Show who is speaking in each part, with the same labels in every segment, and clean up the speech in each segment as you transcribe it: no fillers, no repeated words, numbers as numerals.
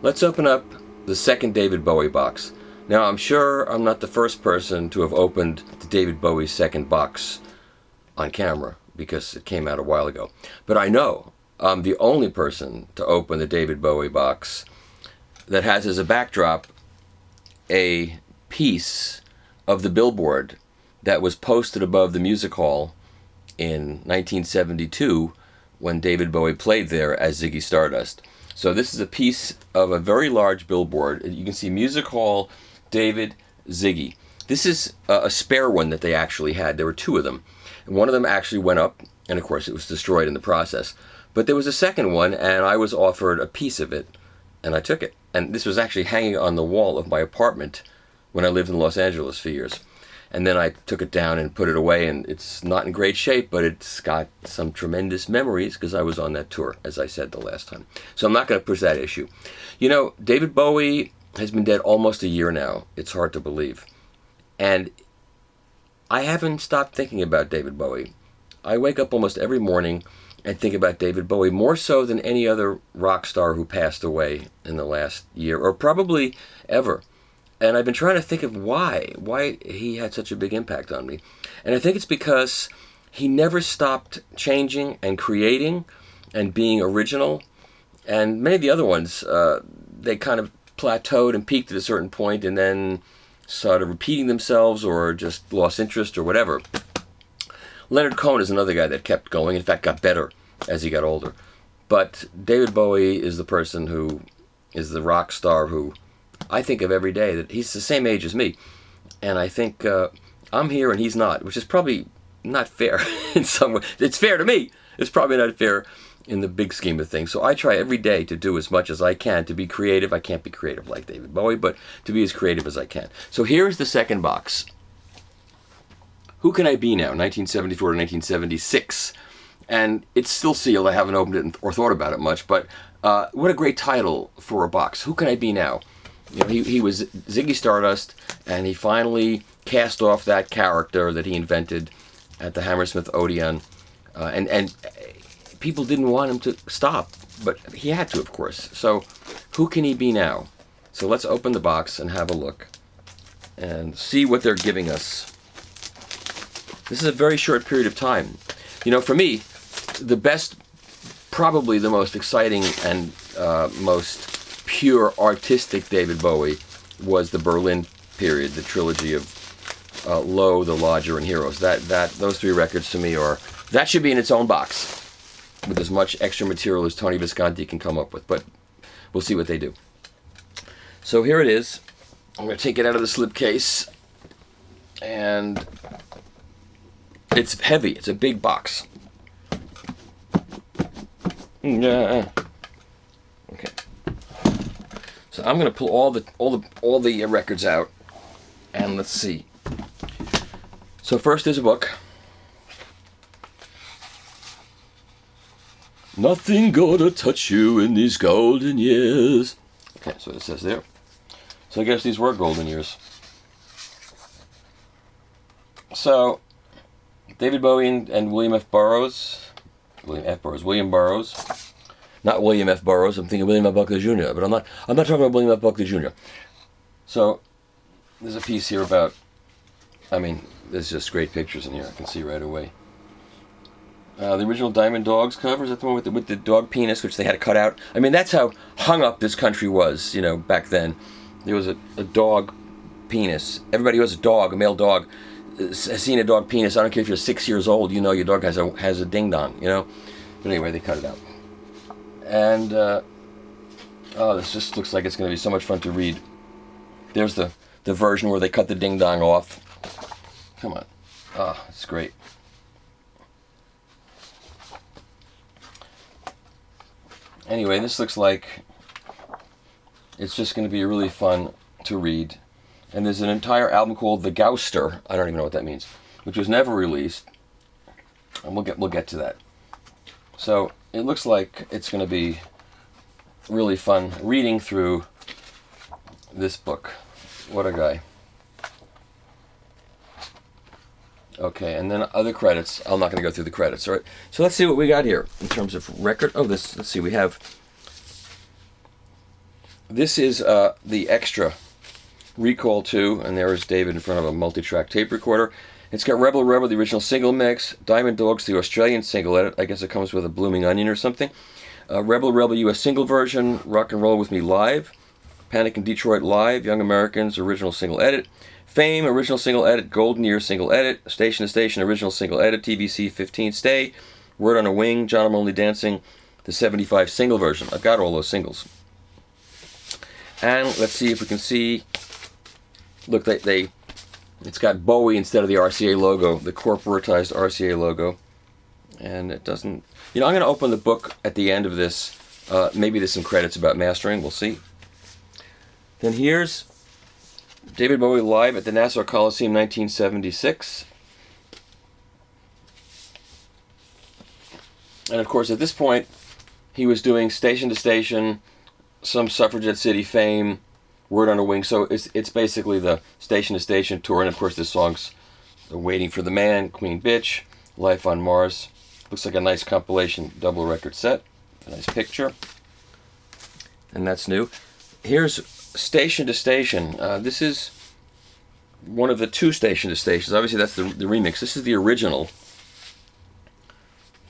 Speaker 1: Let's open up the second David Bowie box. Now, I'm sure I'm not the first person to have opened the David Bowie second box on camera, because it came out a while ago. But I know I'm the only person to open the David Bowie box that has as a backdrop a piece of the Billboard that was posted above the music hall in 1972 when David Bowie played there as Ziggy Stardust. So this is a piece of a very large billboard. You can see Music Hall, David, Ziggy. This is a spare one that they actually had. There were two of them. And one of them actually went up, and of course it was destroyed in the process. But there was a second one, and I was offered a piece of it, and I took it. And this was actually hanging on the wall of my apartment when I lived in Los Angeles for years. And then I took it down and put it away, and it's not in great shape, but it's got some tremendous memories because I was on that tour, as I said the last time. So I'm not going to push that issue. You know, David Bowie has been dead almost a year now. It's hard to believe. And I haven't stopped thinking about David Bowie. I wake up almost every morning and think about David Bowie, more so than any other rock star who passed away in the last year, or probably ever. And I've been trying to think of why he had such a big impact on me. And I think it's because he never stopped changing and creating and being original. And many of the other ones, they kind of plateaued and peaked at a certain point and then started repeating themselves or just lost interest or whatever. Leonard Cohen is another guy that kept going, in fact got better as he got older. But David Bowie is the person who is the rock star who I think of every day. That he's the same age as me, and I think I'm here and he's not, which is probably not fair in some way. It's fair to me. It's probably not fair in the big scheme of things. So I try every day to do as much as I can to be creative. I can't be creative like David Bowie, but to be as creative as I can. So here's the second box. Who Can I Be Now? 1974 to 1976. And it's still sealed. I haven't opened it or thought about it much, but what a great title for a box. Who Can I Be Now? You know, he was Ziggy Stardust, and he finally cast off that character that he invented at the Hammersmith Odeon, and people didn't want him to stop, but he had to, of course. So, who can he be now? So let's open the box and have a look and see what they're giving us. This is a very short period of time. You know, for me, the best, probably the most exciting and most pure artistic David Bowie was the Berlin period, the trilogy of Low, The Lodger, and Heroes. Those three records to me that should be in its own box with as much extra material as Tony Visconti can come up with, but we'll see what they do. So here it is. I'm going to take it out of the slipcase, and it's heavy. It's a big box. Yeah. Okay. So I'm going to pull all the records out, and let's see. So first there's a book. Nothing gonna touch you in these golden years. Okay, so it says there. So I guess these were golden years. So David Bowie and William Burroughs. Not William F. Burroughs. I'm thinking William F. Buckley Jr., but I'm not talking about William F. Buckley Jr. So there's a piece here about, there's just great pictures in here. I can see right away. The original Diamond Dogs cover, is that the one with the dog penis, which they had to cut out? That's how hung up this country was, back then. There was a dog penis. Everybody who has a dog, a male dog, has seen a dog penis. I don't care if you're 6 years old, your dog has a ding-dong, But anyway, they cut it out. And, this just looks like it's going to be so much fun to read. There's the version where they cut the ding-dong off. Come on. It's great. Anyway, this looks like it's just going to be really fun to read. And there's an entire album called The Gouster. I don't even know what that means. Which was never released. And we'll get to that. So it looks like it's going to be really fun reading through this book. What a guy. Okay, and then other credits. I'm not going to go through the credits. All right. So let's see what we got here in terms of record. Let's see. We have This is the extra Recall 2, and there is David in front of a multi-track tape recorder. It's got Rebel Rebel, the original single mix, Diamond Dogs, the Australian single edit. I guess it comes with a blooming onion or something. Rebel Rebel US single version, Rock and Roll With Me live, Panic in Detroit live, Young Americans original single edit, Fame original single edit, Golden Year single edit, Station to Station original single edit, TVC 15 Stay, Word on a Wing, John I'm Only Dancing, the 75 single version. I've got all those singles. And let's see if we can see. Look, it's got Bowie instead of the RCA logo, the corporatized RCA logo. And it doesn't... I'm going to open the book at the end of this. Maybe there's some credits about mastering. We'll see. Then here's David Bowie live at the Nassau Coliseum, 1976. And of course, at this point, he was doing Station to Station, some Suffragette City Fame, Word on a Wing. So it's basically the Station to Station tour. And of course, this song's Waiting for the Man, Queen Bitch, Life on Mars. Looks like a nice compilation double record set. A nice picture. And that's new. Here's Station to Station. This is one of the two Station to Stations. Obviously, that's the remix. This is the original,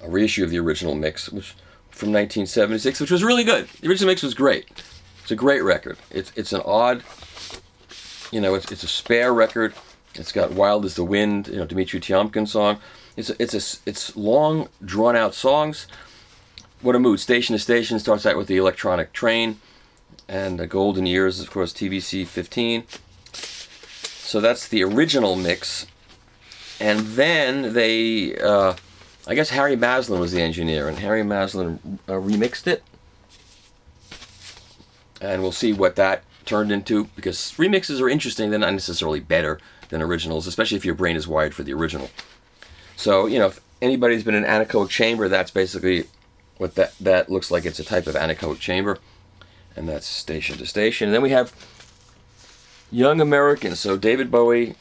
Speaker 1: a reissue of the original mix, which from 1976, which was really good. The original mix was great. It's a great record. It's an odd, it's a spare record. It's got Wild as the Wind, Dmitri Tiomkin song. It's long, drawn out songs. What a mood. Station to Station starts out with the Electronic Train, and Golden Years, of course, TVC 15. So that's the original mix. And then they, I guess Harry Maslin was the engineer, and Harry Maslin remixed it. And we'll see what that turned into, because remixes are interesting. They're not necessarily better than originals, especially if your brain is wired for the original. So, if anybody's been in an anechoic chamber, that's basically what that looks like. It's a type of anechoic chamber. And that's Station to Station. And then we have Young Americans. So David Bowie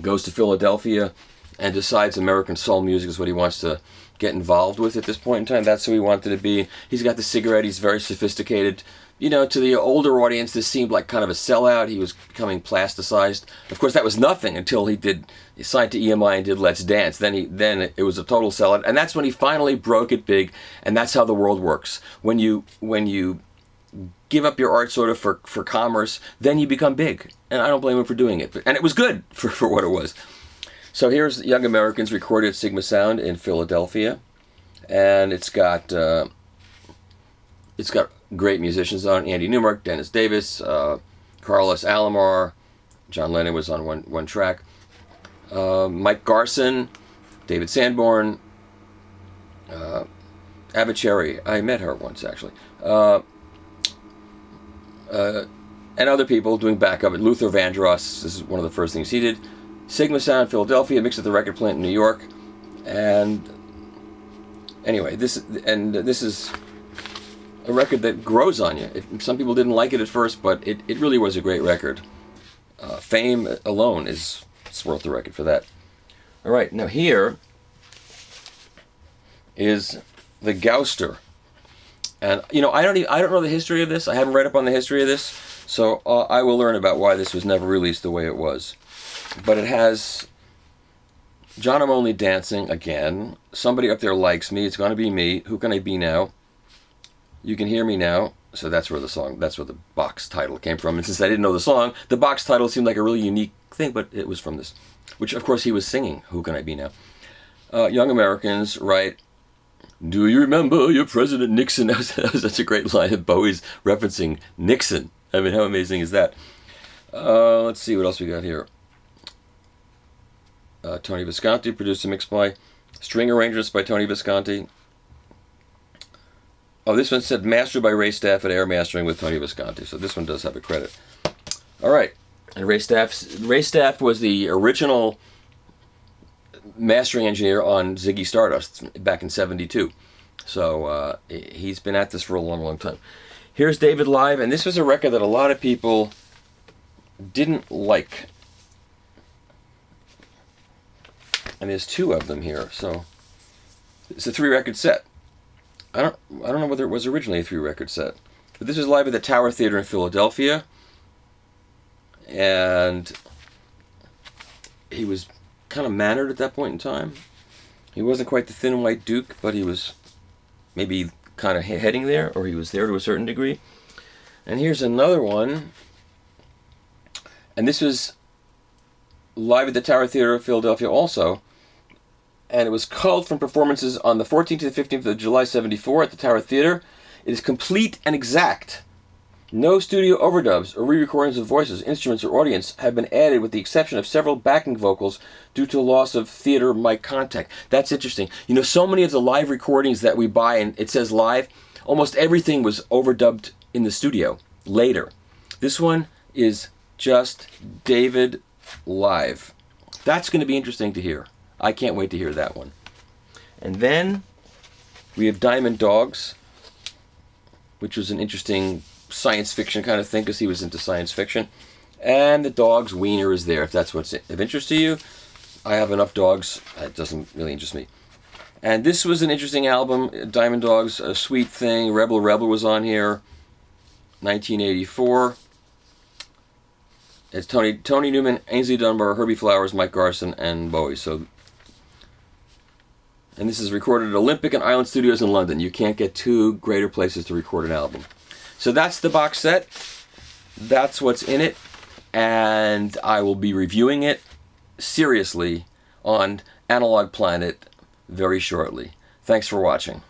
Speaker 1: goes to Philadelphia and decides American soul music is what he wants to get involved with at this point in time. That's who he wanted to be. He's got the cigarette. He's very sophisticated. To the older audience, this seemed like kind of a sellout. He was becoming plasticized. Of course, that was nothing until he signed to EMI and did Let's Dance. Then it was a total sellout, and that's when he finally broke it big. And that's how the world works. When you give up your art sort of for commerce, then you become big. And I don't blame him for doing it. And it was good for what it was. So here's Young Americans recorded at Sigma Sound in Philadelphia, and it's got great musicians on: Andy Newmark, Dennis Davis, Carlos Alomar, John Lennon was on one track, Mike Garson, David Sanborn, Abba Cherry. I met her once actually, and other people doing backup. Luther Vandross, this is one of the first things he did. Sigma Sound, Philadelphia, mixed at the record plant in New York. And anyway, this is a record that grows on you. Some people didn't like it at first, but it really was a great record. Fame alone it's worth the record for that. All right, now here is the Gouster. And I don't know the history of this. I haven't read up on the history of this, so I will learn about why this was never released the way it was. But it has John I'm Only Dancing again. Somebody Up There Likes Me. It's Gonna Be Me. Who Can I Be Now? You Can Hear Me Now. So that's where the box title came from. And since I didn't know the song, the box title seemed like a really unique thing, but it was from this, which of course he was singing. Who Can I Be Now? Young Americans, right? Do you remember your President Nixon? That was such a great line of Bowie's referencing Nixon. I mean, how amazing is that? Let's see what else we got here. Tony Visconti produced and mixed by. String arrangements by Tony Visconti. Oh, this one said mastered by Ray Staff at Air Mastering with Tony Visconti. So this one does have a credit. All right. And Ray Staff was the original mastering engineer on Ziggy Stardust back in '72. So he's been at this for a long, long time. Here's David live, and this was a record that a lot of people didn't like. And there's two of them here, so it's a 3-record set. I don't know whether it was originally a 3-record set. But this was live at the Tower Theater in Philadelphia. And he was kind of mannered at that point in time. He wasn't quite the thin white Duke, but he was maybe kind of heading there, or he was there to a certain degree. And here's another one. And this was live at the Tower Theater of Philadelphia also. And it was culled from performances on the 14th to the 15th of July 74 at the Tower Theater. It is complete and exact. No studio overdubs or re-recordings of voices, instruments, or audience have been added with the exception of several backing vocals due to loss of theater mic contact. That's interesting. You know, so many of the live recordings that we buy and it says live, almost everything was overdubbed in the studio later. This one is just David live. That's going to be interesting to hear. I can't wait to hear that one. And then we have Diamond Dogs, which was an interesting science fiction kind of thing because he was into science fiction. And the dog's wiener is there if that's what's of interest to you. I have enough dogs. It doesn't really interest me. And this was an interesting album, Diamond Dogs, A Sweet Thing. Rebel was on here, 1984. It's Tony Newman, Ainsley Dunbar, Herbie Flowers, Mike Garson, and Bowie. And this is recorded at Olympic and Island Studios in London. You can't get two greater places to record an album. So that's the box set. That's what's in it. And I will be reviewing it seriously on Analog Planet very shortly. Thanks for watching.